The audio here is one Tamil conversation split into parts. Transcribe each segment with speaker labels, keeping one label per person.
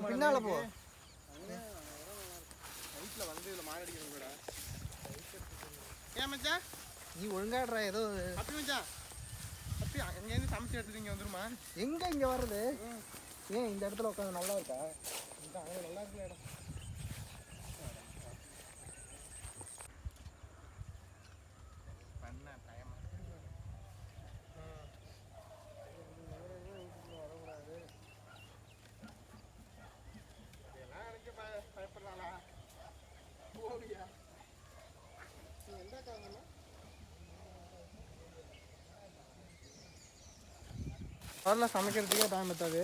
Speaker 1: பின்னால போ.
Speaker 2: நைட்ல வந்து இதுல மாடு அடிக்கணும் கூட. ஏன் மச்சான்
Speaker 1: நீ ஒழுங்காடுறா ஏதோ
Speaker 2: அப்படி மச்சான். அப்படி அங்கேருந்து சமைச்சு எடுத்துட்டு இங்கே வந்துருமா?
Speaker 1: எங்க இங்க வர்றது? ஏன் இந்த இடத்துல உட்காந்து நல்லா இருக்கா?
Speaker 2: இந்த அங்கே நல்லா இருக்குல்ல இடம். பண்ண டைம் வரக்கூடாது. இதெல்லாம் எனக்கு பயப்படுறாளா? போவியா? நீ எந்த காரணமா? வரல சமைக்கிறதுக்கே டைம் எத்தாது.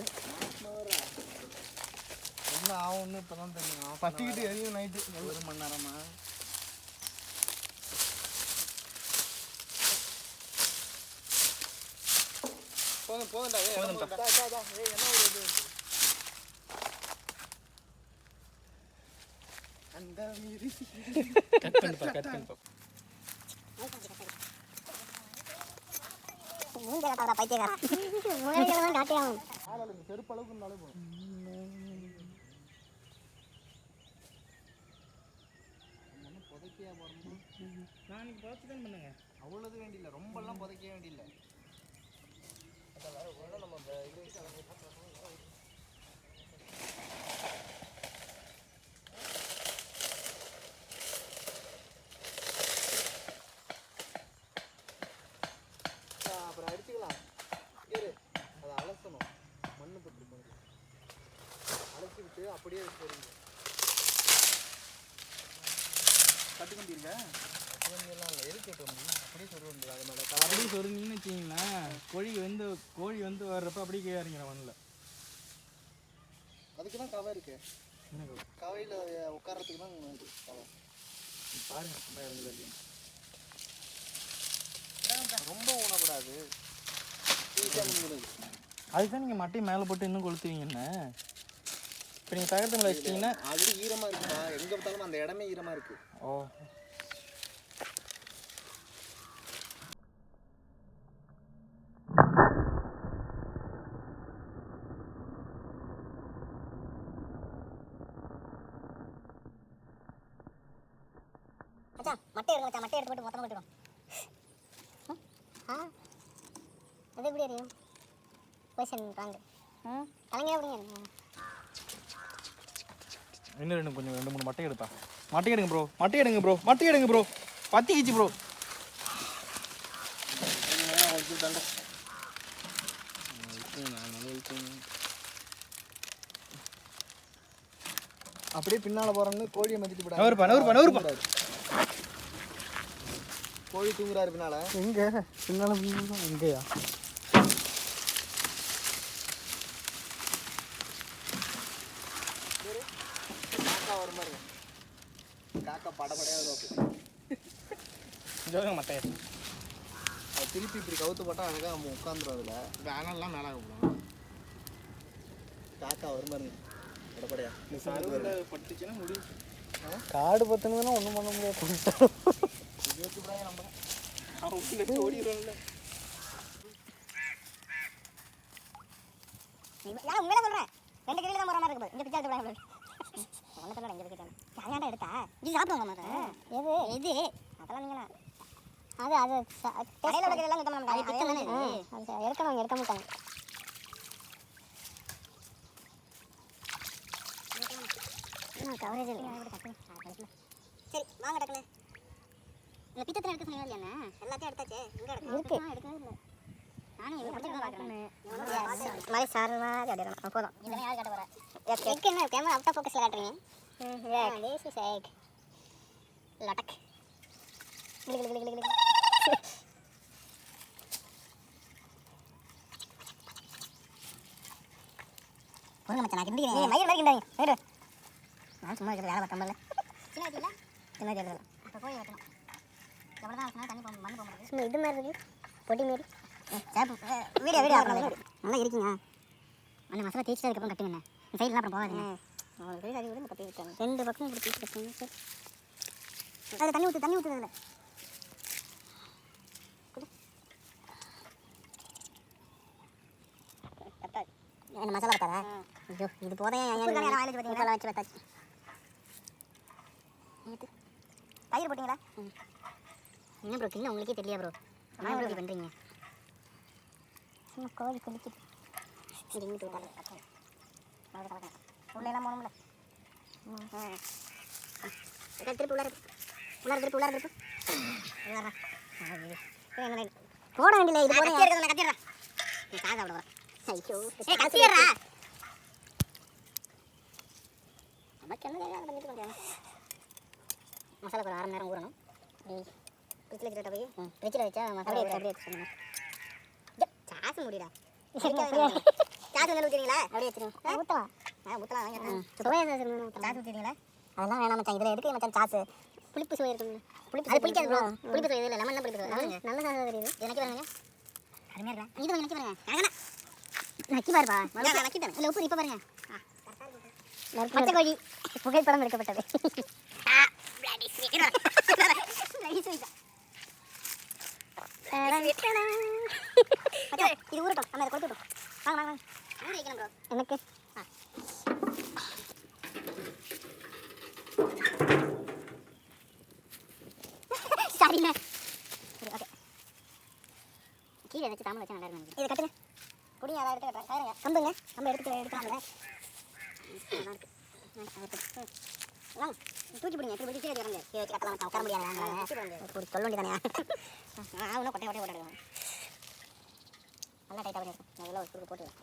Speaker 1: என்ன ஆகும்னு இப்போ தான் தெரியும்.
Speaker 2: பற்றிக்கிட்டு எரியும் நைட்டு
Speaker 1: 1 மணி நேரமா.
Speaker 2: போதும் போதும்டா.
Speaker 1: என்ன ஒரு இது
Speaker 2: அந்த மீறி
Speaker 3: கட் பண்ணிப்பா.
Speaker 2: செருப்பளவுக்கு இருந்தாலும் போதும்.
Speaker 1: புதைக்கையா போறோம்.
Speaker 3: நான் இன்னைக்கு பார்த்து தான் பண்ணுங்க.
Speaker 1: அவ்வளவு வேண்டியில்லை, ரொம்பலாம் புதைக்க வேண்டியில்லை. நம்ம அப்புறம் அடிச்சுக்கலாம். இரு, அதை அலசணும். மண்ணு பட்டு போகுது. அலசி விட்டு அப்படியே போறீங்க.
Speaker 2: கட்டு கம்பிருங்க.
Speaker 1: எல்லாம் இல்லை, எதுக்கு அப்படியே சொல்ல வேண்டியது. அது மேலே
Speaker 3: அப்படியே சொருங்கன்னு வச்சிங்களேன், கோழி வந்து வர்றப்ப அப்படியே கீழே இறங்கிற மண்ணில்.
Speaker 1: அதுக்கு தான் கவை இருக்கு. கவையில் உட்காரத்துக்கு தான் கவை.
Speaker 3: பாருங்க இறங்குது.
Speaker 1: ரொம்ப ஊனக்கூடாது.
Speaker 3: அதுதான் நீங்கள் மட்டையை மேலே போட்டு இன்னும் கொளுத்துவீங்கண்ணே. இப்போ நீங்கள் தகரத்து மேலே வச்சிட்டிங்கன்னா
Speaker 1: அது ஈரமாக இருக்குப்பா. எங்கே பார்த்தாலும் அந்த இடமே ஈரமாக இருக்கு.
Speaker 3: ஓ
Speaker 4: மட்டை எடுத்து மட்டை எடுத்து போட்டு மொத்தமாக போட்டுடும். அது எப்படி அறியும்? பொசிஷன் வாங்க கலைஞர் அப்படிங்க.
Speaker 3: இன்னும் கொஞ்சம் 2-3 மட்டை எடுப்பா. மட்டை எடுங்க ப்ரோ. பத்திக்கிச்சு ப்ரோ.
Speaker 1: அப்படியே பின்னால போறோம்னு கோழியை மதிட்டு போடாது.
Speaker 3: நவருப்பா.
Speaker 1: கோழி தூங்குறாரு பின்னால.
Speaker 3: எங்க பின்னால எங்கயா?
Speaker 1: காக்கா வர மாதிரி. காக்கா படபடையாக
Speaker 3: ஜோங்க மட்டையா.
Speaker 1: அது திருப்பி இப்படி கவுத்து போட்டால் அழகாக நம்ம உட்காந்துரும். அதில்
Speaker 2: வேனெல்லாம் மேலே போகணும்.
Speaker 1: காக்கா வர மாதிரி படபடையா
Speaker 2: பட்டுச்சுன்னா முடியும்.
Speaker 3: காடு பத்துனதுன்னா ஒன்றும் பண்ண முடியாது.
Speaker 2: ஓடிடுவாங்கல்ல.
Speaker 4: நான் உண்மையில சொல்கிறேன். 2 கிலோ தான் போகிற மாதிரி இருக்குது. இந்த பிச்சை எடுத்து விடாங்க. ஒன்று சொல்ல எங்கே கேட்டாங்க. யாராண்டா எடுத்தா இது சாப்பிடுவாங்க மாதிரி. எது அதெல்லாம் நீங்களா அது கடையில் உடைக்கிறதெல்லாம் சுத்தம் பண்ண மாட்டாங்க. எடுக்கணும் எடுக்க மாட்டாங்க. கவரேஜ் இல்லை. சரி வாங்க டக்குனு. இந்த பித்தத்தில் எடுக்க சொன்னீங்க இல்லையாண்ணே? எல்லாத்தையும் எடுத்தாச்சே. இங்கே எடுக்கவே இல்லை. நானும் இவ்வளோ பிடிச்சிருக்கேன் பார்க்குறேன். மாதிரி சார் மாதிரி அடிக்கிறோம். போதும். இதெல்லாம் யார் காட்ட போகிறேன்? எக் என்ன கேமரா அவுட் ஆஃப் ஃபோக்கஸில் காட்டுறீங்க? this is egg. லட்டக். கிளி. போங்க மச்சான், நான் கிண்டிக்கிறேன். மயிர் மாதிரி கிண்டாங்க. வேறு நான் சும்மா இருக்கிற வேலை பார்க்காமல. சின்ன வயசுல அப்போ கோழி வெட்டணும். எவ்வளோ தான் வச்சுனா தண்ணி மண்ணு போக மாட்டேங்குது. சும்மா இது மாதிரி இருக்கு, பொடி மாரி. வீடியோ ஆகணும். நல்லா இருக்கீங்க. அந்த மசாலா தேய்ச்சி அதுக்கப்புறம் கட்டுங்கண்ணே. இந்த சைட்லாம் அப்புறம் போகாதுங்க. கட்டி விட்டாங்க. 2 பக்கமும் இப்படி தேய்ச்சி கட்டுங்க. சரி அதில் தண்ணி ஊற்றுது அதில். என்ன மசாலா பத்தாதா? ஐயோ இது போதையா வச்சு வைத்தாச்சு. தயிர் போட்டிங்களா? என்ன ப்ரோ கிண்ணம் உங்களுக்கே தெரியல ப்ரோ. என்ன ப்ரோ பண்ணுறீங்க? சும்மா கோழி குளிக்குது. இது இங்கிட்டு விட்டாலும் உள்ளெல்லாம் போகணும்ல. திருப்பி உள்ளார போட வேண்டியல இது போட கத்திடுறேன். காசு அவ்வளோ ஐயோ கத்திடுறா. நமக்கு என்ன தேவை அதை பண்ணிட்டு கொஞ்சம் மசாலா ஒரு 1/2 மணி நேரம் ஊறணும். ஃப்ரிட்ஜில் வச்சுட்டு போய் ஃப்ரிட்ஜில் வச்சா மசாலா அப்படியே வச்சுருங்க. சாசு முடிடா. சாசு மேலே ஊற்றுறீங்களா? அப்படியே வச்சுருங்க. ஊற்றலாம் ஊற்றலாம். சாசு ஊற்றுறீங்களா? அதெல்லாம் வேணாம் மச்சான். இதில் எடுக்க மச்சான் சாசு. புளிப்பு சுவை இருக்குங்க. அது பிடிக்காது ப்ரோ. புளிப்பு சுவை இல்லை. லெமன் தான் புளிப்பு சுவை. நல்ல சாசு தெரியுது. எனக்கு வேணுங்க. அருமையாக இருக்கா? இது கொஞ்சம் நக்கி பாருங்க. நக்கி பாருப்பா. நக்கிட்டேன். இல்லை உப்பு இப்போ பாருங்க. பச்சை கோழி புகைப்படம் எடுக்கப்பட்டது. இது ஊறட்டும். நம்ம அதை கொடுத்துட்டோம். வாங்க வாங்க ஊறி வைக்கணும் ப்ரோ. எனக்கு சரிண்ணே. சரி ஓகே. கீழே வச்சு தாமல் வச்சா நல்லா இருக்கும். இதை கட்டுங்க. குடிங்க அதை எடுத்து கட்டுறேன். கம்புங்க. கம்பு எடுத்துக்கலாம்ல. நல்லா இருக்கு. வாங்க தூக்கி பிடிங்க. இப்படி பிடிச்சி கீழே வச்சு கட்டலாம். உட்கார முடியாது. ஒரு சொல்ல வேண்டியதானே. இன்னும் கொட்டை போட்டுடுவேன். நல்லா டைட்டாக பண்ணியிருக்கேன். அதெல்லாம் ஒரு சுருக்கு போட்டுருவேன்.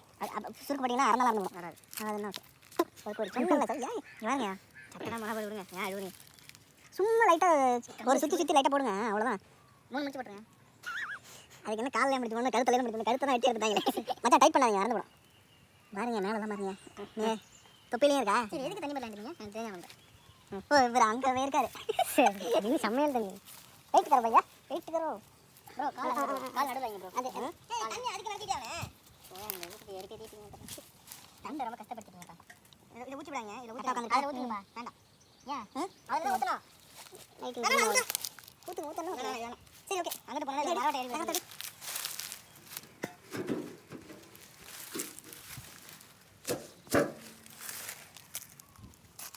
Speaker 4: சுருக்கு போட்டிங்கன்னா அறந்தாலும் இருந்துடும். வராது. அது என்ன ஓகே. ஒரு சொன்ன சார் ஏன் வாங்க சட்டெல்லாம் மழை போட்டு விடுங்க. ஏன் அழுவுறீங்க? சும்மா லைட்டாக ஒரு சுற்றி லைட்டாக போடுங்க. அவ்வளோதான். 3 முடிச்சு போட்டுருங்க. அதுக்கு என்ன காலையில் முடிச்சு போடணும், கழுத்தில் முடிச்சு கழுத்தை தான் வெட்டி எடுத்தாங்களே. மச்சான் டைட் பண்ணாதீங்க, இறந்து போடும். பாருங்க மேலே தான் பாருங்க. தொப்பிலையும் இருக்கா? சரி எதுக்கு தண்ணி பண்ணலான்றீங்க? எனக்கு தெரியாம வந்தேன். ஓ இவர் அங்கே இருக்காரு. சரி இது சமையல் தண்ணி. வெயிட் தர பையா வெயிட் தரோம் ப்ரோ. கால் நடுவில் வைங்க ப்ரோ. அது தண்ணி அதுக்கு நடத்திட்டானே. தண்ணி ரொம்ப கஷ்டப்படுத்திட்டீங்கப்பா. இதை ஊற்றி விடாங்க. இதில் ஊற்றி அதில் ஊற்றுங்கப்பா. வேண்டாம். ஏன் அதில் ஊற்றணும். ஊற்றணும் வேணாம். சரி ஓகே அங்கிட்டு போனால் மரவட்டை ஏறி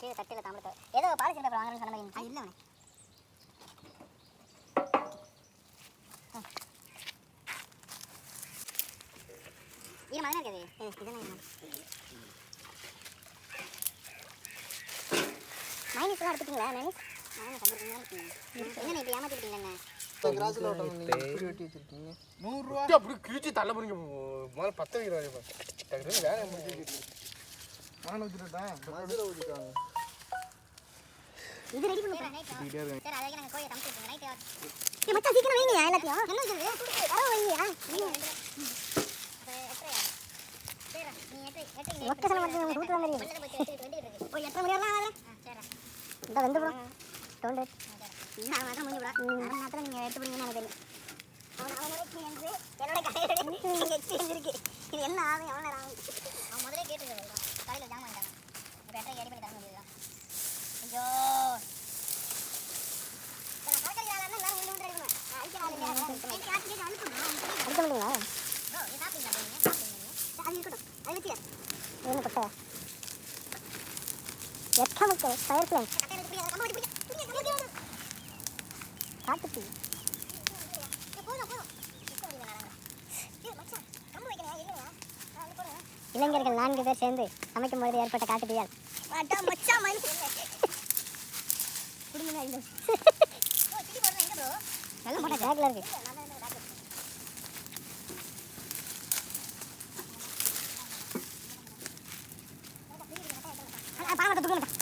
Speaker 4: கீழே தட்டில் தாமரை ஏதோ பாலிசி பேப்பர் வாங்கணும்னு சொன்ன மாதிரி இல்லை அவனே. இது மாதிரி இருக்குது. இதெல்லாம் மைனஸ்லாம் எடுத்துட்டீங்களா? மைனஸ் என்ன இப்போ ஏமாற்றிட்டீங்கண்ணே.
Speaker 1: கிராஸில் ஓட்டணும். நீங்கள் இப்படி வெட்டி வச்சுருக்கீங்க.
Speaker 2: 100 ரூபா அப்படி கிழிச்சு தள்ள போறீங்க. முதல்ல 10 வைக்கிறாங்க. டக்குனு வேலை முடிச்சு வச்சுருக்கீங்க. நான் வச்சுட்டேன்.
Speaker 1: மதுரை ஊற்றிட்டாங்க.
Speaker 4: இது ரெடி பண்ணு.
Speaker 1: இப்படியே இருக்கு.
Speaker 4: சரி அதுக்கு நாங்கள் கோழியை சமைச்சிருக்கோங்க. நைட்டு மச்சான் சீக்கிரம் வைங்க எல்லாத்தையும். என்ன இருக்குது வர வைங்க. ஒக்க சொல்ல மாட்டேங்க. ஊற்று வாங்க. ஒரு 8 மணி நேரம் ஆகுது. இந்த வந்து ப்ரோ டோன்ட் நான் அதான் முடிஞ்சு ப்ரோ. அரை நேரத்தில் நீங்கள் எடுத்து போடுங்கன்னு எனக்கு தெரியும். என்னோட கடையில் எக்ஸ்பீரியன்ஸ் இருக்குது. இது என்ன ஆகும் எவ்வளோ நேரம் ஆகும்? அவன் முதலே கேட்டுருக்கேன். கடையில் ஜாமான் வாங்கிட்டாங்க. இப்போ எட்டரை ரெடி பண்ணி தர முடியுதா? ஐயோ அடிக்க முடியுங்களா? என்ன கொட்டை எத்தமக்கு ஃபயர் பிளான் காட்டுத்தி இளைஞர்கள் 4 பேர் சேர்ந்து சமைக்கும் பொழுது ஏற்பட்ட காட்டுத்தீயால் நல்ல போட்டா பேக்ல இருக்கு. பாவத்தை தூக்க மாட்டேன்.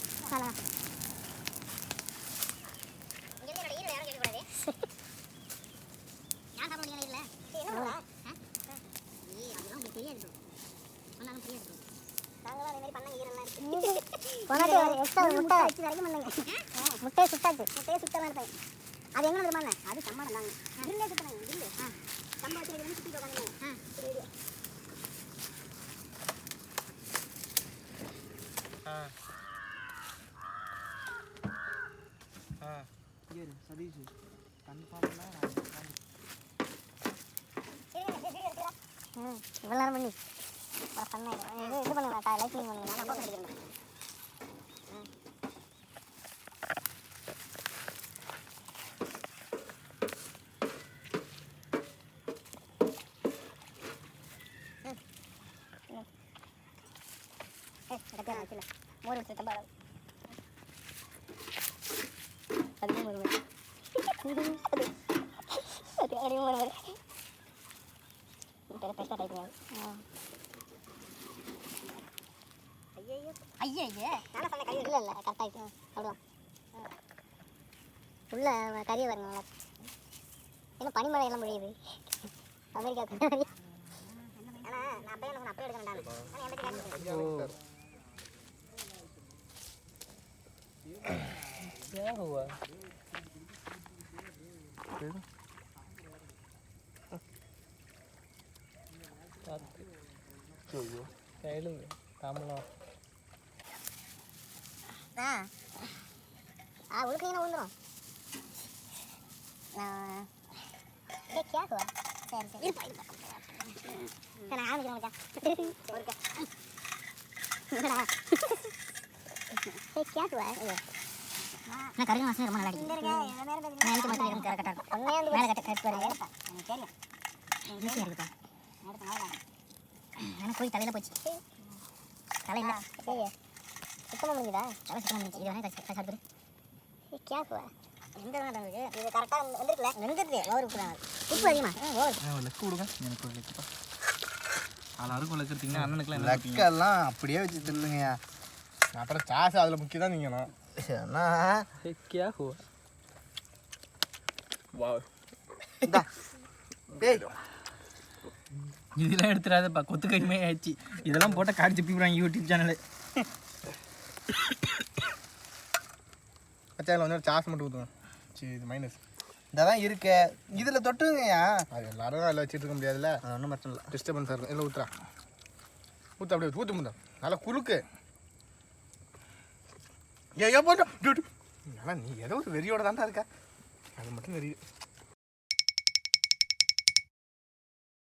Speaker 4: முட்டையை சுட்டாச்சு. முட்டையை சுட்டலாம் இருப்பேன். அது எங்கே இருப்பாங்க? அது சம்மாடம் தாங்க. இல்லே சுற்றுறாங்க. இல்லை சம்பா வச்சு சுற்றி உட்காந்துங்க.
Speaker 1: சதீஷ் கன்ஃபார்ம்னா
Speaker 4: இவ்வளோ நேரம் பண்ணி பண்ணேன் இது பண்ணுங்க லைஃப்லிங் பண்ணுங்க நான் போட்டு அடிக்கிறேன். மோர் எடுத்து தப்பாடு அது மோர் அது அடி மோர் இப்போ பெஸ்ட்டாக டைப் ஐயோ ஐயோ நானே சொன்ன கறி இல்லை இல்லை கரெக்டாகிட்டு சாப்பிடுவோம் உள்ள கறியை வரணும் ஏன்னா பனிமழை எல்லாம் முடியுது அமெரிக்கா ஆனால் நான் அப்பயே என்ன அப்பயே எடுக்க வேண்டாம் ஆனால் என்
Speaker 2: क्या हुआ कैलूंगे कामला
Speaker 4: उड़कना उड़ंदरों ये क्या हुआ सर सर आम के मजा और क्या ये क्या हुआ है நான் கறின வாசனை ரொம்ப நல்லா இருக்கு நான் எனக்கு மட்டும் இருக்கும் கரெக்டா இருக்கும் ஒண்ணே அந்த மேல கட்ட கட் பாருங்க எனக்கு தெரியும் ஈஸியா இருக்குப்பா நான் போய் தலையில போச்சு தலை இல்ல சரி சுத்தமா முடிஞ்சதா தலை சுத்தமா முடிஞ்சு இது வேணா கஷ்டம் சாப்பிடு ये क्या हुआ எங்க நடந்துது இது கரெக்ட்டா வந்திருக்கல வெந்திருது ஓவர் உப்புறாங்க உப்பு அதிகமா ஓவர்
Speaker 3: லெக்கு விடுங்க எனக்கு ஒரு லெக்குப்பா ஆளாருக்கு லெக்குறீங்க அண்ணனுக்குலாம் என்ன
Speaker 1: லெக்கெல்லாம் அப்படியே வச்சு தில்லுங்கய்யா
Speaker 2: அப்புறம் சாஸ் அதில் முக்கியம் தான் நீங்கணும்
Speaker 1: ஏன்னா
Speaker 2: क्या हुआ वाह
Speaker 1: டேய்
Speaker 3: இதெல்லாம் எடுத்துறாதப்பா கொத்து கைமே ஆயிடுச்சு இதெல்லாம் போட்டால் காடி துப்பிடுறாங்க யூடியூப் சேனலு
Speaker 2: அச்சாயில் வந்து சாஸ் மட்டும் ஊற்றுவேன் சரி இது மைனஸ்
Speaker 1: இதான் இருக்கு இதில் தொட்டுங்கய்யா
Speaker 2: அது எல்லாரும் அதில் வச்சுட்டு இருக்க முடியாதுல்ல
Speaker 1: அது ஒன்றும் பிரச்சனை இல்லை
Speaker 2: டிஸ்டர்பன்ஸாக இருக்கும் இல்லை ஊற்றுறா ஊற்று அப்படியே ஊற்று முந்தா நல்லா குலுக்கு ஏன் போட்டோம் ஆனால் நீ ஏதோ ஒரு வெறியோட தான்டா இருக்க அது மட்டும் தெரியுது